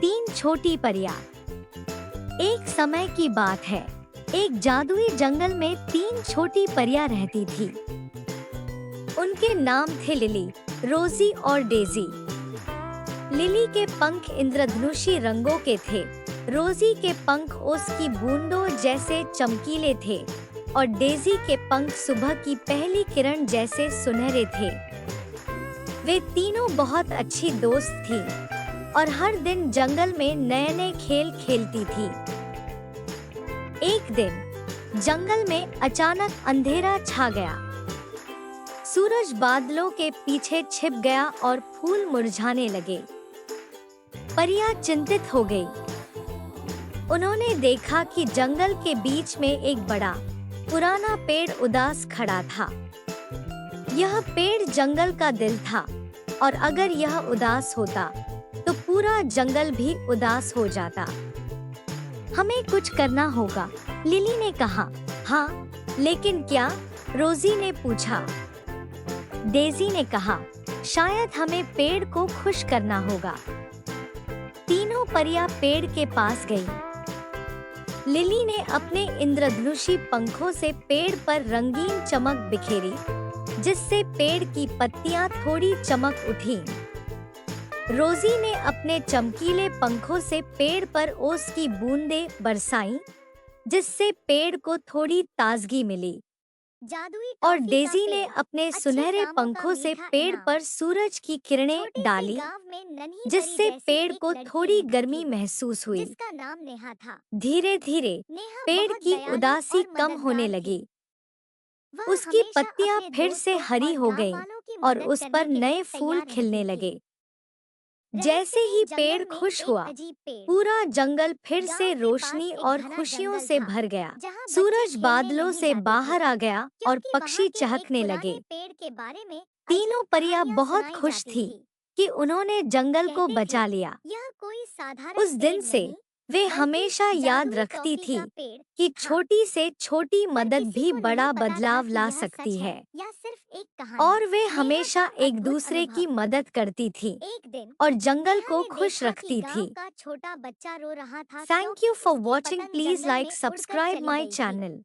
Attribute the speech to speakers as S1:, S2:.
S1: तीन छोटी परियां। एक समय की बात है, एक जादुई जंगल में तीन छोटी परियां रहती थी। उनके नाम थे लिली, रोजी और डेजी। लिली के पंख इंद्रधनुषी रंगों के थे, रोजी के पंख ओस की बूंदों जैसे चमकीले थे और डेजी के पंख सुबह की पहली किरण जैसे सुनहरे थे। वे तीनों बहुत अच्छी दोस्त थीं और हर दिन जंगल में नए नए खेल खेलती थी। एक दिन जंगल में अचानक अंधेरा छा गया। सूरज बादलों के पीछे छिप गया और फूल मुरझाने लगे। परियां चिंतित हो गई। उन्होंने देखा कि जंगल के बीच में एक बड़ा पुराना पेड़ उदास खड़ा था। यह पेड़ जंगल का दिल था और अगर यह उदास होता तो पूरा जंगल भी उदास हो जाता। हमें कुछ करना होगा, लिली ने कहा। हाँ, लेकिन क्या? रोजी ने पूछा। डेजी ने कहा, शायद हमें पेड़ को खुश करना होगा। तीनों परियां पेड़ के पास गईं। लिली ने अपने इंद्रधनुषी पंखों से पेड़ पर रंगीन चमक बिखेरी, जिससे पेड़ की पत्तियां थोड़ी चमक उठीं। रोजी ने अपने चमकीले पंखों से पेड़ पर ओस की बूंदें बरसाईं, जिससे पेड़ को थोड़ी ताजगी मिली। और डेजी ने अपने सुनहरे पंखों से पेड़ पर सूरज की किरणें डाली, जिससे पेड़ को थोड़ी गर्मी महसूस हुई। धीरे धीरे पेड़ की उदासी कम होने लगी। उसकी पत्तियां फिर से हरी हो गईं और उस पर नए फूल खिलने लगे। जैसे ही पेड़ खुश हुआ, पूरा जंगल फिर से रोशनी और खुशियों से भर गया। सूरज बादलों से बाहर आ गया और पक्षी चहकने लगे। तीनों परियां बहुत खुश थी कि उन्होंने जंगल को बचा लिया। उस दिन से वे हमेशा याद रखती थी कि छोटी से छोटी मदद भी बड़ा बदलाव ला सकती है। और वे हमेशा एक दूसरे की मदद करती थी और जंगल को खुश रखती थी। Thank you for watching. Please like, subscribe my channel.